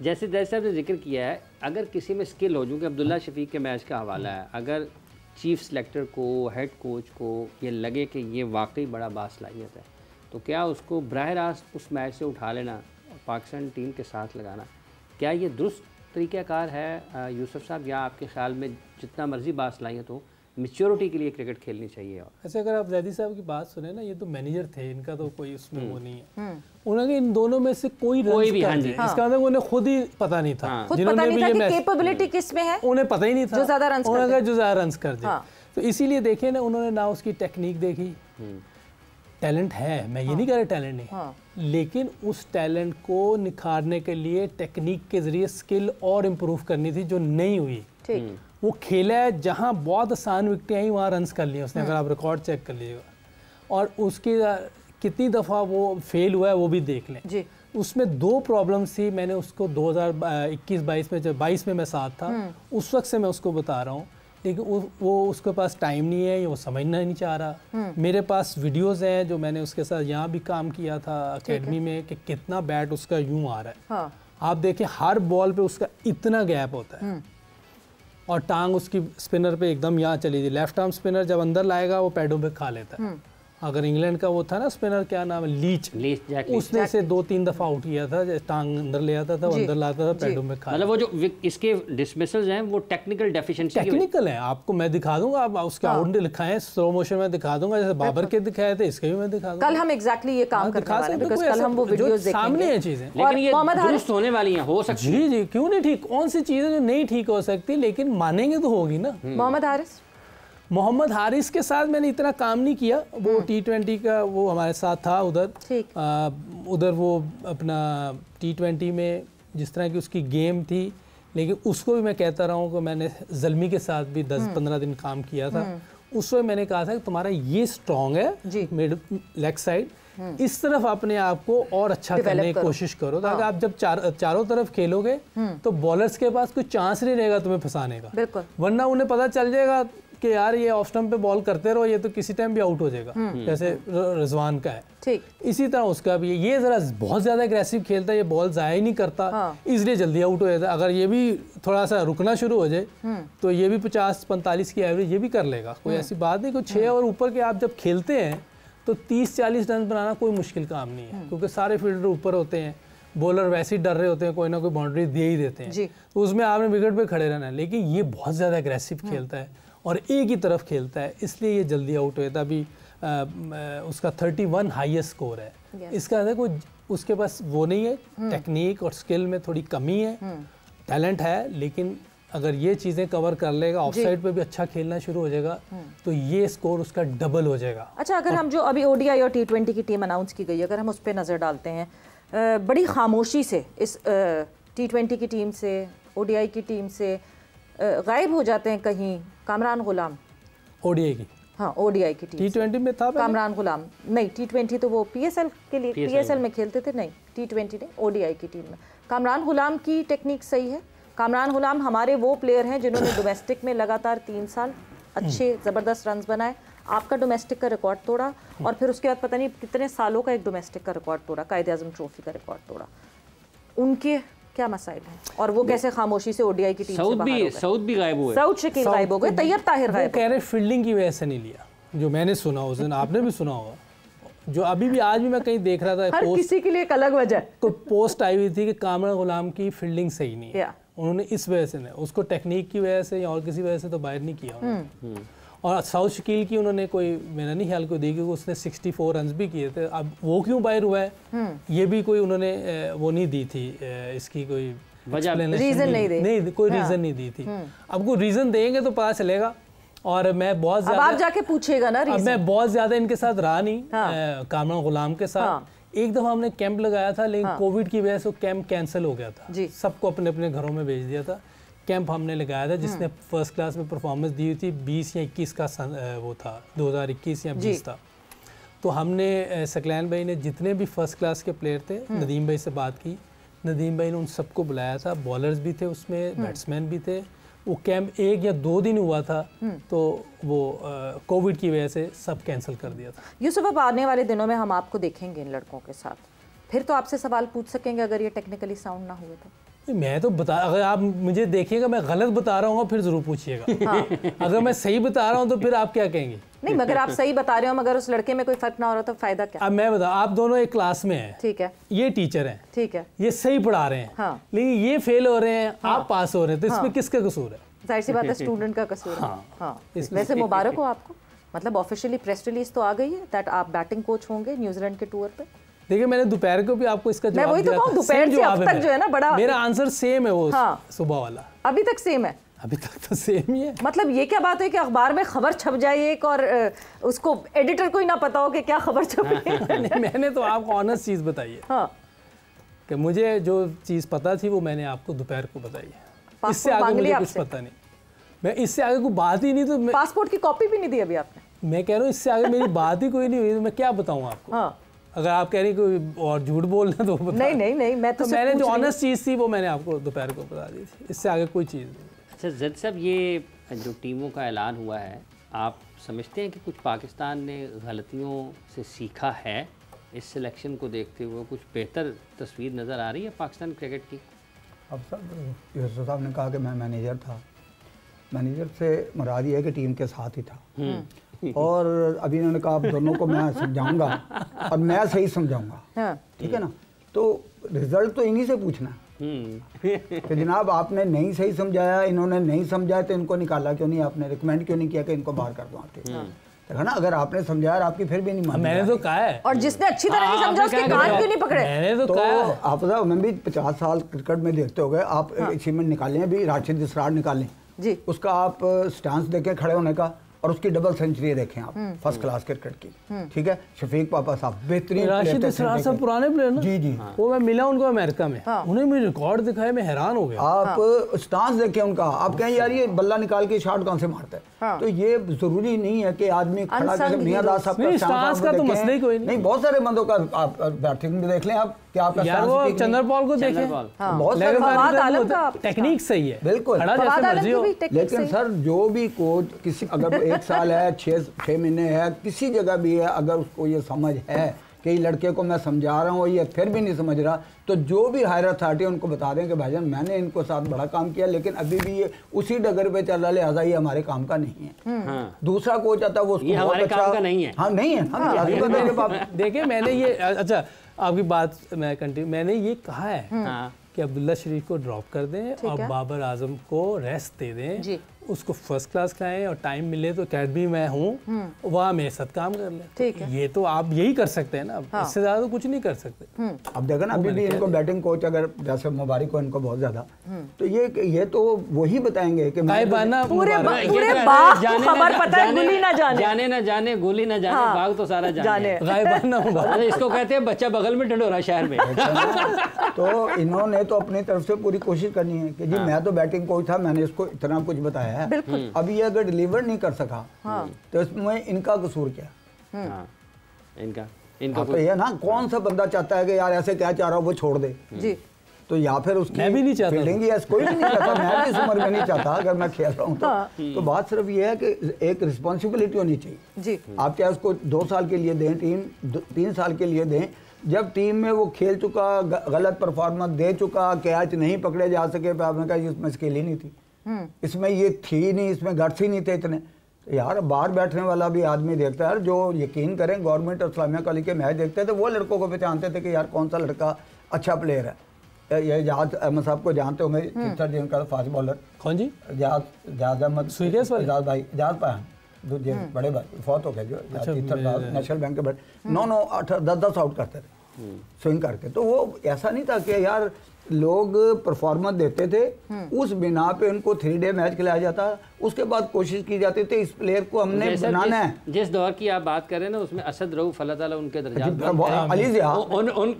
जैसे साहब ने जिक्र किया है, अगर किसी में स्किल हो, जो कि अब्दुल्ला शफीक के मैच का हवाला है, अगर चीफ सेलेक्टर को, हेड कोच को ये लगे कि ये वाकई बड़ा बासलाहियत है, तो क्या उसको बराह रास्त उस मैच से उठा लेना और पाकिस्तान टीम के साथ लगाना, क्या ये दुरुस्त तरीक़ाकार है यूसुफ साहब, या आपके ख्याल में जितना मर्जी बासलाहियत हो, मैच्योरिटी के लिए क्रिकेट खेलनी चाहिए? और अच्छा, अगर आप जैदी साहब की बात सुने ना, ये तो मैनेजर थे, इनका तो कोई उसमें वो नहीं है। उन्होंने इन दोनों में से कोई भी, हाँ जी, इसका मतलब उन्हें खुद ही पता नहीं था, जिन्होंने भी ये कैपेबिलिटी किस में है उन्हें पता ही नहीं था, जो ज़्यादा रन्स कर दे। तो इसीलिए देखे ना, उन्होंने ना उसकी टेक्निक देखी, टैलेंट है, मैं ये नहीं कह रहा टैलेंट नहीं, लेकिन उस टैलेंट को निखारने के लिए टेक्निक के जरिए स्किल और इम्प्रूव करनी थी, जो नहीं हुई। वो खेला है जहाँ बहुत आसान विकेटें आई, वहाँ रन्स कर लिए उसने, अगर आप रिकॉर्ड चेक कर लीजिएगा, और उसकी कितनी दफ़ा वो फेल हुआ है वो भी देख लें जी। उसमें 2 प्रॉब्लम्स थी, मैंने उसको 2021-22 में, जब 22 में मैं साथ था, उस वक्त से मैं उसको बता रहा हूँ, लेकिन वो उसके पास टाइम नहीं है, वो समझना नहीं चाह रहा। मेरे पास वीडियोस हैं जो मैंने उसके साथ यहाँ भी काम किया था अकेडमी में, कि कितना बैट उसका यूं आ रहा है। आप देखें हर बॉल पे उसका इतना गैप होता है, और टांग उसकी स्पिनर पे एकदम यहाँ चली थी। लेफ्ट आर्म स्पिनर जब अंदर लाएगा वो पैडों पे खा लेता है। अगर इंग्लैंड का वो था ना स्पिनर, क्या नाम है, लीच, उसने से 2-3 दफ़ा आउट किया था, टांग अंदर ले आता था, वो अंदर लाता था, पैडों में खा। मतलब वो जो इसके डिसमिसल्स हैं वो टेक्निकल डेफिशिएंसी, टेक्निकल है। आपको मैं दिखा दूंगा, आप उसके आउट लिखा है, स्लो मोशन में दिखा दूंगा, जैसे बाबर के दिखाए थे, इसके भी मैं दिखा दूंगा। कल हम एग्जैक्टली ये काम करने वाले हैं, बिकॉज़ कल हम वो वीडियोस देखेंगे, सामने है चीजें, लेकिन ये दुरुस्त होने वाली हैं, हो सकती है। जी, क्यों नहीं ठीक, कौन सी चीजें जो नहीं ठीक हो सकती, लेकिन मानेंगे तो होगी ना। मोहम्मद हारिस के साथ मैंने इतना काम नहीं किया, वो T20 का वो हमारे साथ था उधर वो अपना T20 में जिस तरह की उसकी गेम थी, लेकिन उसको भी मैं कहता रहा हूँ कि मैंने ज़ल्मी के साथ भी 10-15 दिन काम किया था। उस वक्त मैंने कहा था कि तुम्हारा ये स्ट्रॉन्ग है मिड लेग साइड, इस तरफ अपने आप को और अच्छा करने की कोशिश करो, ताकि आप जब चारों तरफ खेलोगे तो बॉलर्स के पास कोई चांस नहीं रहेगा तुम्हें फंसाने का, वरना उन्हें पता चल जाएगा कि यार ये ऑफ स्टंप पे बॉल करते रहो, ये तो किसी टाइम भी आउट हो जाएगा, जैसे रिजवान का है। ठीक इसी तरह उसका भी ये ज़रा बहुत ज़्यादा एग्रेसिव खेलता है, ये बॉल ज़ाया ही नहीं करता, इसलिए जल्दी आउट हो जाता है। अगर ये भी थोड़ा सा रुकना शुरू हो जाए तो ये भी 50-45 की एवरेज ये भी कर लेगा, कोई ऐसी बात नहीं। कोई 6 और ऊपर के आप जब खेलते हैं तो 30-40 रन बनाना कोई मुश्किल काम नहीं है, क्योंकि सारे फील्डर ऊपर होते हैं, बॉलर वैसे ही डर रहे होते हैं, कोई ना कोई बाउंड्री दे ही देते हैं, तो उसमें आपने विकेट पे खड़े रहना है। लेकिन ये बहुत ज़्यादा एग्रेसिव खेलता है और एक ही तरफ खेलता है, इसलिए ये जल्दी आउट होता है। अभी उसका 31 हाईएस्ट स्कोर है। इसका मतलब कोई उसके पास वो नहीं है, टेक्निक और स्किल में थोड़ी कमी है, टैलेंट है, लेकिन अगर ये चीज़ें कवर कर लेगा, ऑफ साइड पे भी अच्छा खेलना शुरू हो जाएगा, तो ये स्कोर उसका डबल हो जाएगा। अच्छा, अगर हम जो अभी ODI और T20 की टीम अनाउंस की गई, अगर हम उस पर नज़र डालते हैं, बड़ी खामोशी से इस T20 की टीम से, ODI की टीम से गायब हो जाते हैं कहीं कामरान गुलाम। ODI की, हाँ ODI की टीम T20 में था कामरान गुलाम, नहीं T20 तो वो PSL के लिए PSL में खेलते थे, नहीं T20 नहीं, ODI की टीम में कामरान गुलाम की टेक्निक सही है। कामरान गुलाम हमारे वो प्लेयर हैं जिन्होंने डोमेस्टिक में लगातार 3 साल अच्छे ज़बरदस्त रन्स बनाए, आपका डोमेस्टिक का रिकॉर्ड तोड़ा, और फिर उसके बाद पता नहीं कितने सालों का एक डोमेस्टिक का रिकॉर्ड तोड़ा, कायदे-आज़म ट्रॉफी का रिकॉर्ड तोड़ा। उनके क्या मसाइल हैं और वो कैसे खामोशी से ODI की टीम से बाहर हो गए? साउथ भी गायब हुए, साउथ शकील गायब हो गए, तैयब ताहिर गायब। कह रहे फील्डिंग की वजह से नहीं लिया, जो मैंने सुना उस दिन, आपने भी सुना होगा, जो अभी भी आज भी मैं कहीं देख रहा था, हर किसी के लिए एक अलग वजह, कोई पोस्ट आई हुई थी कि कामरान गुलाम की फील्डिंग सही नहीं है, उन्होंने इस वजह से नहीं, उसको टेक्निक की वजह से या और किसी वजह से तो बाहर नहीं किया उन्होंने। और साउथ शकील की उन्होंने कोई, मेरा नहीं ख्याल कोई देखी, उसने 64 रन भी किए थे, अब वो क्यों बाहर हुआ है ये भी कोई उन्होंने वो नहीं दी थी, इसकी कोई रीजन नहीं, कोई रीजन नहीं दी थी। अब कोई रीजन देंगे तो पता चलेगा। और मैं बहुत ज्यादा, आप जाके पूछेगा ना रीजन। अब मैं बहुत ज्यादा इनके साथ रहा नहीं, कामरान गुलाम के साथ। एक दफा हमने कैंप लगाया था, लेकिन कोविड की वजह से कैंप कैंसिल हो गया था, सबको अपने अपने घरों में भेज दिया था। कैंप हमने लगाया था जिसने फर्स्ट क्लास में परफॉर्मेंस दी थी, 20 या 21 का वो था, 2021 या 20 था। तो हमने सकलैन भाई ने जितने भी फर्स्ट क्लास के प्लेयर थे, नदीम भाई से बात की, नदीम भाई ने उन सबको बुलाया था, बॉलर्स भी थे उसमें, बैट्समैन भी थे। वो कैंप 1 या 2 दिन हुआ था, तो वो कोविड की वजह से सब कैंसिल कर दिया था। यूसुफ, अब आने वाले दिनों में हम आपको देखेंगे इन लड़कों के साथ, फिर तो आपसे सवाल पूछ सकेंगे अगर ये टेक्निकली साउंड ना हुए तो? मैं तो बता, अगर आप मुझे देखिएगा मैं गलत बता रहा हूँ फिर जरूर पूछिएगा। हाँ। अगर मैं सही बता रहा हूँ तो फिर आप क्या कहेंगे? नहीं, मगर आप सही बता रहे हो, मगर उस लड़के में कोई फर्क ना हो रहा तो फायदा क्या? अब मैं बता, आप दोनों एक क्लास में हैं, ठीक है, ये टीचर हैं, ठीक है, ये सही पढ़ा रहे हैं, हाँ, लेकिन ये फेल हो रहे हैं, आप पास हो रहे हैं, तो इसमें किसका कसूर है? जाहिर सी बात है स्टूडेंट का कसूर है। हाँ। वैसे मुबारक हो आपको, मतलब ऑफिशियली प्रेस रिलीज तो आ गई है दैट आप बैटिंग कोच होंगे न्यूजीलैंड के टूर पे। देखिए मैंने दोपहर को भी आपको इसका जवाब दिया। मैं वही तो कहूं, दोपहर से अब तक जो है ना बड़ा मेरा आंसर सेम है वो। हाँ। सुबह वाला अभी तक सेम है, अभी तक तो सेम ही है। मतलब ये क्या बात है कि अखबार में खबर छप जाए एक और उसको एडिटर को ही ना पता हो कि क्या खबर छप रही है। मैंने तो आपको ऑनेस्ट चीज बताई है। हाँ। कि मुझे जो चीज पता थी वो मैंने आपको दोपहर को बताई है, इससे आगे मुझे कुछ पता नहीं। मैं इससे आगे कोई बात ही नहीं, तो पासपोर्ट की कॉपी भी नहीं दी अभी आपने। मैं कह रहा हूँ इससे आगे मेरी बात ही कोई नहीं हुई, तो मैं क्या बताऊँ आपको। हाँ। अगर आप कह रही कोई और झूठ बोलना तो नहीं नहीं नहीं, मैं तो मैंने जो ऑनेस्ट चीज़ थी वो मैंने आपको दोपहर को बता दी थी, इससे आगे कोई चीज़ नहीं। अच्छा जद साहब, ये जो टीमों का ऐलान हुआ है, आप समझते हैं कि कुछ पाकिस्तान ने गलतियों से सीखा है? इस सिलेक्शन को देखते हुए कुछ बेहतर तस्वीर नज़र आ रही है पाकिस्तान क्रिकेट की? अब सर यूसुफ साहब ने कहा कि मैं मैनेजर था, मैनेजर से मुराद ये है कि टीम के साथ ही था, और अभी इन्होंने कहा अब दोनों को मैं समझाऊंगा और मैं सही समझाऊंगा, ठीक है ना। तो रिजल्ट तो इन्हीं से पूछना कि जनाब आपने नहीं सही समझाया, इन्होंने नहीं समझाया, तो इनको निकाला क्यों नहीं, आपने रिकमेंड क्यों नहीं किया कि इनको बाहर कर दो आके, है ना। अगर आपने समझाया और आपकी फिर भी नहीं मानी, मैंने तो कहा है, और जिसने अच्छी तरह नहीं समझा उसके कान क्यों नहीं पकड़े, मैंने तो कहा। आप मैं भी 50 साल क्रिकेट में देखते हो गए, आप अचीवमेंट निकालें, अभी राशिद इसरार निकालें जी, उसका आप स्टांस देखें खड़े होने का, और उसकी डबल सेंचुरी देखें आप, फर्स्ट क्लास क्रिकेट की, ठीक है। शफीक पापा साहब बेहतरीन, राशिद इसरार साहब पुराने प्लेयर ना जी जी, वो मैं मिला उनको अमेरिका में, उन्हें मुझे रिकॉर्ड दिखाया, मैं हैरान हो गया। आप स्टांस देखें उनका, आप कहें यार ये बल्ला निकाल के शॉट कौन से मारता है, तो ये जरूरी नहीं है कि आदमी खड़ा करके मियां दास साहब का स्टांस का तो मसला ही कोई नहीं, बहुत सारे बंदों का आप बैटिंग में देख लें आप, क्या आपका यार वो चंद्रपाल को देखें, बहुत सारे टेक्निक सही है बिल्कुल, लेकिन सर जो भी कोच किसी अगर 1 साल है 6 महीने है किसी जगह भी है, अगर उसको ये समझ है कि लड़के को मैं समझा रहा हूँ ये फिर भी नहीं समझ रहा, तो जो भी हायर अथॉरिटी उनको बता दें कि भाईजान मैंने इनको साथ बड़ा काम किया, लेकिन अभी भी ये उसी डगर पे चल रहा है, लिहाजा ये हमारे काम का नहीं है। दूसरा कोच आता है वो उसको बहुत अच्छा काम का नहीं है। हाँ नहीं है। देखिए मैंने ये अच्छा आपकी बात मैं कंटिन्यू, मैंने ये कहा है कि अब्दुल्ला शरीफ को ड्रॉप कर दें और बाबर आजम को रेस्ट दे दें, उसको फर्स्ट क्लास खिलाएं, और टाइम मिले तो अकेडमी में हूँ वहाँ मेरे साथ काम कर लें। ठीक है, ये तो आप यही कर सकते हैं ना, इससे ज़्यादा तो कुछ नहीं कर सकते। अब देखो ना अभी भी इनको बैटिंग कोच अगर जैसे मुबारक हो इनको बहुत ज़्यादा, तो ये तो वही बताएंगे कि पूरे बाग को खबर पता है, गुली ना जाने, जाने ना जाने गोली ना जाने, बाग तो सारा जाने। इसको कहते हैं बच्चा बगल में ढंढोरा शहर में। तो इन्होंने तो अपनी तरफ से पूरी कोशिश करनी है कि जी मैं तो बैटिंग कोच था, मैंने इसको इतना कुछ बताया है, अब ये अगर डिलीवर नहीं कर सका तो इसमें इनका कसूर क्या? इनका तो ये ना, कौन सा बंदा चाहता है कि यार ऐसे क्या चाह रहा हो वो छोड़ दे जी, तो या फिर उसकी मैं भी नहीं चाहता, फील्डिंग या कोई भी नहीं चाहता, मैं भी इस उम्र में नहीं चाहता अगर मैं खेल रहा हूँ तो बात सिर्फ ये है कि एक रिस्पॉन्सिबिलिटी होनी चाहिए जी। आप चाहे उसको 2 साल के लिए दें, टीम 3 साल के लिए दें, जब टीम में वो खेल चुका, गलत परफॉर्मेंस दे चुका, कैच नहीं पकड़े जा सके, तो आपने कहा इसमें स्किल ही नहीं थी, इसमें ये थी नहीं, इसमें गट्स ही नहीं थे इतने। तो यार बाहर बैठने वाला भी आदमी देखता है, जो यकीन करें गवर्नमेंट और इस्लामिया कॉलेज के मैच देखते थे वो लड़कों को पहचानते थे कि यार कौन सा लड़का अच्छा प्लेयर है। ये जहाज अहमद साहब को जानते होंगे, तीसरा जिनका फास्ट बॉलर, कौन जी? जहाज अहमद, जहाज भाई, जहाज पाया दूसरे बड़े भाई फौत हो गए जो नेशनल बैंक के बड़े 9-9 10-10 आउट करते थे स्विंग करके। तो वो ऐसा नहीं था कि यार लोग परफॉर्मेंस देते थे, उस बिना पे उनको 3 डे मैच खिलाया जाता, उसके बाद कोशिश की जाती थी इस प्लेयर को हमने बनाना है। जिस दौर की आप बात कर रहे हैं ना, उसमें असद रऊफ अल्लाह ताला उनके दर्जात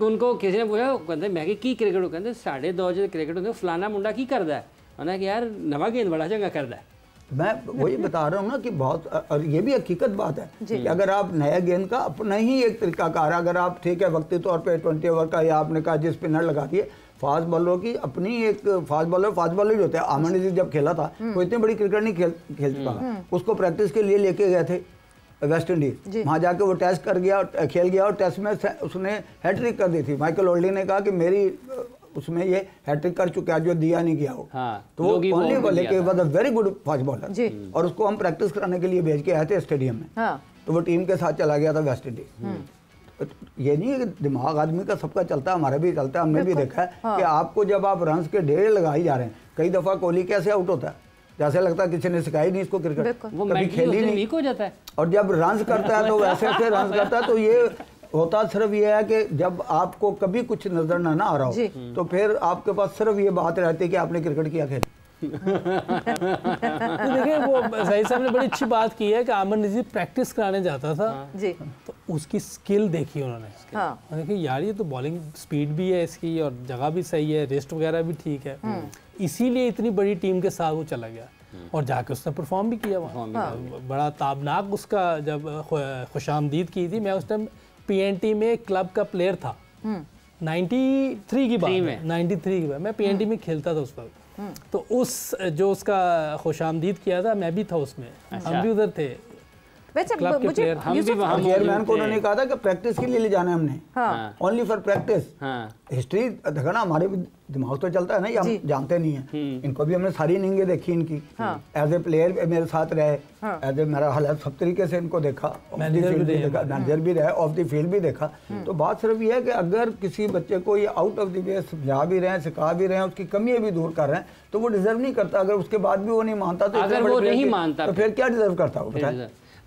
उनको किसी ने पूछा, कहते मैं की क्रिकेट, कहते 2.5 क्रिकेट होंगे, फलाना मुंडा की करता है, मैंने कि यार नवा गेंद बड़ा चंगा करता है। मैं वही बता रहा हूँ ना कि बहुत, और ये भी हकीकत बात है कि अगर आप नया गेंद का अपना ही एक तरीका कार, अगर आप ठीक है वक्ती तौर पे 20 ओवर का, या आपने कहा जिस स्पिनर लगा दिए, फास्ट बॉलरों की अपनी एक फास्ट बॉलर होते हैं। आमन अजीज जब खेला था वो इतनी बड़ी क्रिकेट नहीं खेल चुका, उसको प्रैक्टिस के लिए लेके गए थे वेस्ट इंडीज, वहाँ जाके वो टेस्ट कर गया, खेल गया, और टेस्ट में उसने हैट्रिक कर दी थी। माइकल ओल्डी ने कहा कि मेरी उसमें ये हैट्रिक कर चुका है जो दिया नहीं किया हो। तो वो ओनली बॉले के बाद वेरी गुड फास्ट बॉलर, और उसको हम प्रैक्टिस कराने के लिए भेज के आए थे स्टेडियम में। तो वो टीम के साथ चला गया था वेस्ट इंडीज। ये नहीं है कि दिमाग आदमी का सबका चलता है, हमारा भी चलता है। हमने भी देखा है कि आपको जब आप रन के ढेर लगाई जा रहे हैं, कई दफा कोहली कैसे आउट होता है, जैसे लगता है किसी ने सिखाई नहीं इसको क्रिकेट, कभी खेली नहीं हो जाता है। और जब रन करता है तो वैसे ऐसे रन करता है। तो ये होता सिर्फ ये है कि जब आपको कभी कुछ नजर ना आ रहा हो तो फिर आपके पास सिर्फ ये बात रहती है कि आपने क्रिकेट किया खेल। तो देखिए वो सही साहब ने बड़ी अच्छी बात की है कि आमर नजीर प्रैक्टिस कराने जाता था जी, तो उसकी स्किल देखी उन्होंने। देखिए यार ये तो बॉलिंग स्पीड भी है इसकी और जगह भी सही है, रेस्ट वगैरह भी ठीक है, इसीलिए इतनी बड़ी टीम के साथ वो चला गया और जाके उसने परफॉर्म भी किया वहाँ। बड़ा ताबनाक उसका जब खुशामदीद की थी, मैं उस टाइम PNT में क्लब का प्लेयर था, 93 की बात है, 93 की बात, मैं PNT में खेलता था उस वक्त। तो उस जो उसका खुशामदीद किया था मैं भी था उसमें, हम भी उधर थे। वैसे मुझे चेयरमैन को उन्होंने कहा था कि प्रैक्टिस के लिए ले जाना है हमने, ओनली फॉर प्रैक्टिस। हिस्ट्री देखा ना, हमारे दिमाग तो चलता है ना, ये हम जानते नहीं है। इनको भी हमने सारी इनिंगें देखी इनकी, एज ए प्लेयर मेरे साथ रहे, एज ए मेरा हालात सब तरीके से इनको देखा, मैनेजर भी रहे, ऑफ द फील्ड भी देखा। तो बात सिर्फ ये है कि अगर किसी बच्चे को ये आउट ऑफ द वे समझा भी रहे हैं, सिखा भी रहे हैं, उसकी कमियां भी दूर कर रहे हैं, तो वो डिजर्व नहीं करता। अगर उसके बाद भी वो नहीं मानता तो फिर क्या डिजर्व करता वो?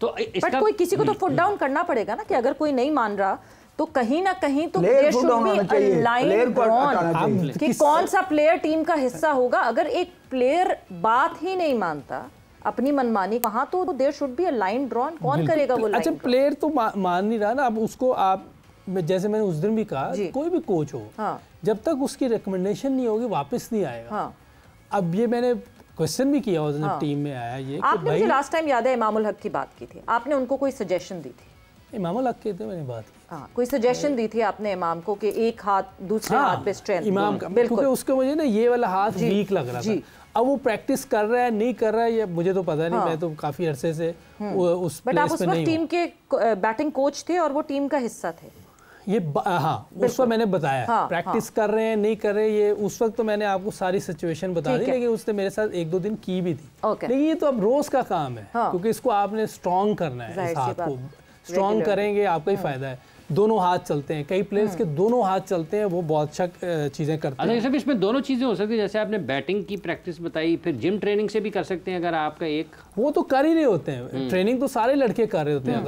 तो बट कोई किसी को तो फुट डाउन करना पड़ेगा ना, कि अगर कोई नहीं मान रहा तो कहीं ना कहीं तो लाइन ड्रॉन कि कौन सा प्लेयर टीम का हिस्सा होगा। अगर एक प्लेयर बात ही नहीं मानता, अपनी मनमानी, वहां तो there should be a line drawn. कौन करेगा वो लाइन? अच्छा प्लेयर तो मान नहीं रहा ना, अब उसको आप जैसे मैंने उस दिन भी कहा, कोई भी कोच हो, जब तक उसकी रिकमेंडेशन नहीं होगी वापस नहीं आएगा। अब ये मैंने क्वेश्चन भी किया जब टीम में आया ये, आपने मुझे लास्ट टाइम याद है इमामुल हक की बात की थी, आपने उनको कोई सजेशन दी थी? इमामुल हक के थे मैंने बात की, कोई सजेशन दी थी आपने इमाम को कि एक हाथ दूसरे हाथ पे स्ट्रेंथ इमाम का, क्योंकि उसको मुझे ना ये वाला हाथ वीक लग रहा था। अब वो प्रैक्टिस कर रहा है नहीं कर रहा है ये मुझे तो पता नहीं, मैं तो काफी अरसे से उस बट आप उस वक्त टीम के बैटिंग कोच थे और वो टीम का हिस्सा थे। ये उस वक्त मैंने बताया प्रैक्टिस कर रहे हैं नहीं कर रहे, ये उस वक्त तो मैंने आपको सारी सिचुएशन बता दी, लेकिन उसने मेरे साथ 1-2 दिन की भी थी। लेकिन ये तो अब रोज का काम है, क्योंकि इसको आपने स्ट्रॉन्ग करना है, इस हाथ को स्ट्रॉन्ग करेंगे आपका ही फायदा है। दोनों हाथ चलते हैं, कई प्लेयर्स के दोनों हाथ चलते हैं, वो बहुत अच्छा चीजें करते हैं। अच्छा इसमें दोनों चीजें हो सकती है, जैसे आपने बैटिंग की प्रैक्टिस बताई, फिर जिम ट्रेनिंग से भी कर सकते हैं अगर आपका एक, वो तो कर ही रहे होते हैं, ट्रेनिंग तो सारे लड़के कर रहे होते हैं। अगर